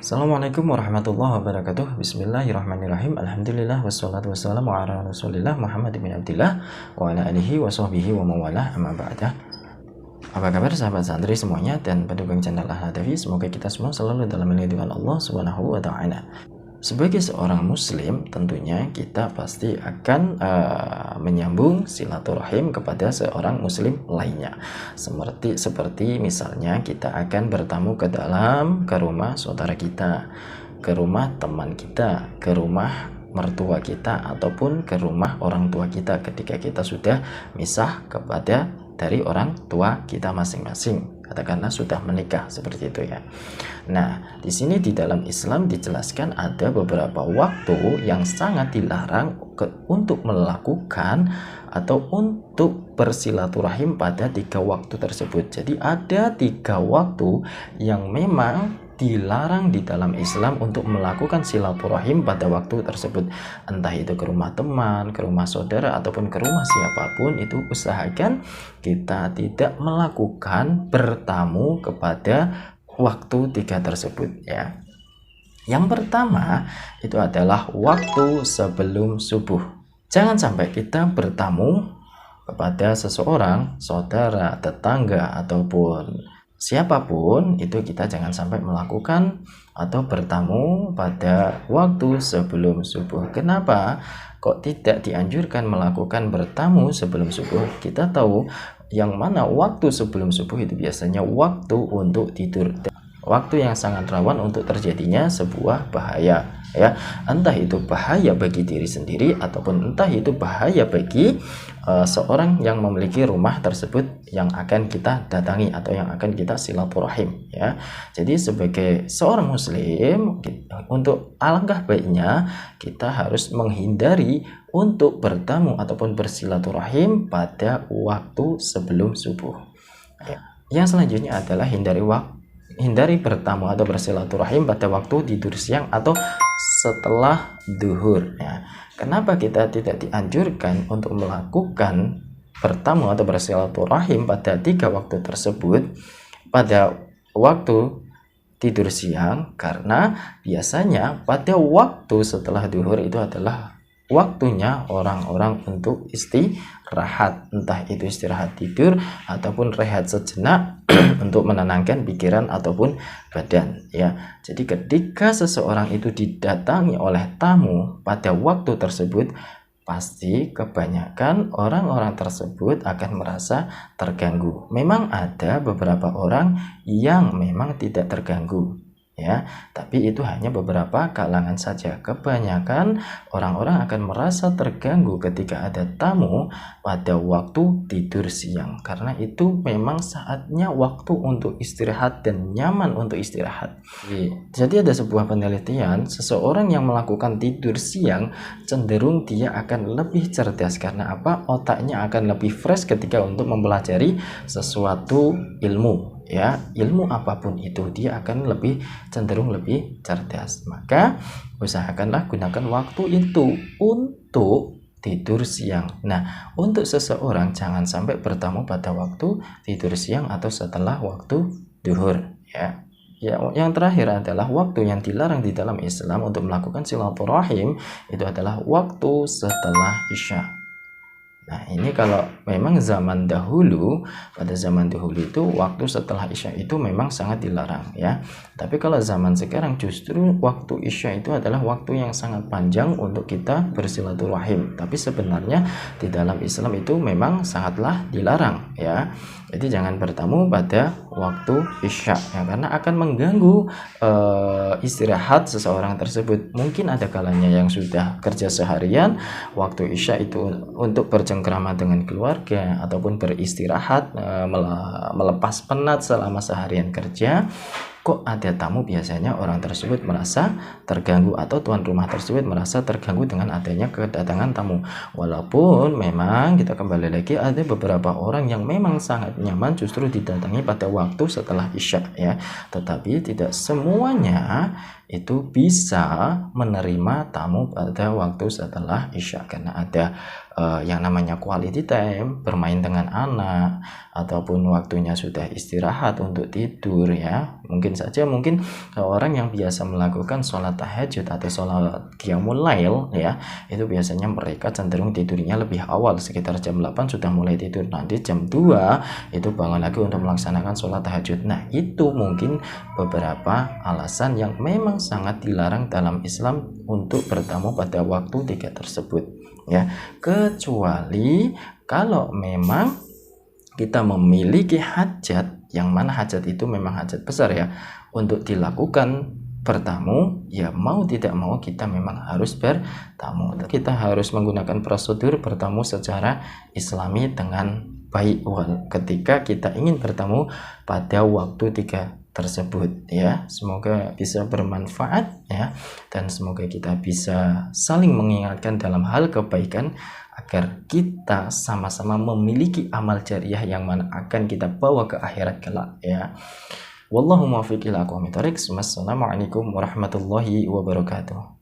Assalamualaikum warahmatullahi wabarakatuh. Bismillahirrahmanirrahim. Alhamdulillah wassalatu wassalamu ala Rasulillah Muhammad bin Abdillah wa ala alihi wa sahbihi wa mawalah amma ba'dah. Apa kabar sahabat santri semuanya dan pendukung channel Ahla TV? Semoga kita semua selalu dalam lindungan Allah Subhanahu wa taala. Sebagai seorang muslim, tentunya kita pasti akan menyambung silaturahim kepada seorang muslim lainnya. Seperti misalnya kita akan bertamu ke rumah saudara kita, ke rumah teman kita, ke rumah mertua kita, ataupun ke rumah orang tua kita ketika kita sudah misah dari orang tua kita masing-masing, katakanlah sudah menikah, seperti itu ya. Nah, di sini di dalam Islam dijelaskan ada beberapa waktu yang sangat dilarang untuk melakukan atau untuk bersilaturahim pada 3 waktu tersebut. Jadi ada 3 waktu yang memang dilarang di dalam Islam untuk melakukan silaturahim pada waktu tersebut, entah itu ke rumah teman, ke rumah saudara, ataupun ke rumah siapapun. Itu usahakan kita tidak melakukan bertamu kepada waktu 3 tersebut ya. Yang pertama itu adalah waktu sebelum subuh. Jangan sampai kita bertamu kepada seseorang, saudara, tetangga, ataupun siapapun itu, kita jangan sampai melakukan atau bertamu pada waktu sebelum subuh. Kenapa kok tidak dianjurkan melakukan bertamu sebelum subuh? Kita tahu yang mana waktu sebelum subuh itu biasanya waktu untuk tidur, waktu yang sangat rawan untuk terjadinya sebuah bahaya ya, entah itu bahaya bagi diri sendiri ataupun entah itu bahaya bagi seorang yang memiliki rumah tersebut yang akan kita datangi atau yang akan kita silaturahim ya. Jadi sebagai seorang muslim, untuk alangkah baiknya kita harus menghindari untuk bertamu ataupun bersilaturahim pada waktu sebelum subuh ya. Yang selanjutnya adalah hindari bertamu atau bersilaturahim pada waktu tidur siang atau setelah duhur ya. Kenapa kita tidak dianjurkan untuk melakukan bertamu atau bersilaturahim pada 3 waktu tersebut pada waktu tidur siang? Karena biasanya pada waktu setelah duhur itu adalah waktunya orang-orang untuk istirahat, entah itu istirahat tidur ataupun rehat sejenak untuk menenangkan pikiran ataupun badan ya. Jadi ketika seseorang itu didatangi oleh tamu pada waktu tersebut, pasti kebanyakan orang-orang tersebut akan merasa terganggu. Memang ada beberapa orang yang memang tidak terganggu ya, tapi itu hanya beberapa kalangan saja. Kebanyakan orang-orang akan merasa terganggu ketika ada tamu pada waktu tidur siang, karena itu memang saatnya waktu untuk istirahat dan nyaman untuk istirahat. Jadi ada sebuah penelitian, seseorang yang melakukan tidur siang cenderung dia akan lebih cerdas. Karena apa? Otaknya akan lebih fresh ketika untuk mempelajari sesuatu ilmu ya, ilmu apapun itu, dia akan cenderung lebih cerdas. Maka usahakanlah gunakan waktu itu untuk tidur siang. Nah, untuk seseorang jangan sampai bertamu pada waktu tidur siang atau setelah waktu duhur ya. Yang terakhir adalah waktu yang dilarang di dalam Islam untuk melakukan silaturahim, itu adalah waktu setelah Isya. Nah, ini kalau memang zaman dahulu, pada zaman dahulu itu waktu setelah Isya itu memang sangat dilarang ya. Tapi kalau zaman sekarang justru waktu Isya itu adalah waktu yang sangat panjang untuk kita bersilaturahim. Tapi sebenarnya di dalam Islam itu memang sangatlah dilarang ya. Jadi jangan bertamu pada waktu Isya ya, karena akan mengganggu istirahat seseorang tersebut. Mungkin ada kalanya yang sudah kerja seharian, waktu Isya itu untuk bercengkrama dengan keluarga ataupun beristirahat, melepas penat selama seharian kerja. Kok ada tamu, biasanya orang tersebut merasa terganggu atau tuan rumah tersebut merasa terganggu dengan adanya kedatangan tamu. Walaupun memang kita kembali lagi, ada beberapa orang yang memang sangat nyaman justru didatangi pada waktu setelah Isya ya. Tetapi tidak semuanya itu bisa menerima tamu pada waktu setelah Isya, karena ada yang namanya quality time, bermain dengan anak, ataupun waktunya sudah istirahat untuk tidur ya. Mungkin saja mungkin orang yang biasa melakukan sholat tahajud atau sholat qiyamul lail ya, itu biasanya mereka cenderung tidurnya lebih awal, sekitar jam 8 sudah mulai tidur, nanti jam 2 itu bangun lagi untuk melaksanakan sholat tahajud. Nah itu mungkin beberapa alasan yang memang sangat dilarang dalam Islam untuk bertamu pada waktu 3 tersebut ya, kecuali kalau memang kita memiliki hajat, yang mana hajat itu memang hajat besar ya, untuk dilakukan bertamu, ya mau tidak mau kita memang harus bertamu. Kita harus menggunakan prosedur bertamu secara Islami dengan baik ketika kita ingin bertamu pada waktu 3 tersebut ya. Semoga bisa bermanfaat ya, dan semoga kita bisa saling mengingatkan dalam hal kebaikan agar kita sama-sama memiliki amal jariah yang mana akan kita bawa ke akhirat kelak ya. Wallahu muwaffiq ila aqwamit thoriq. Wassalamualaikum warahmatullahi wabarakatuh.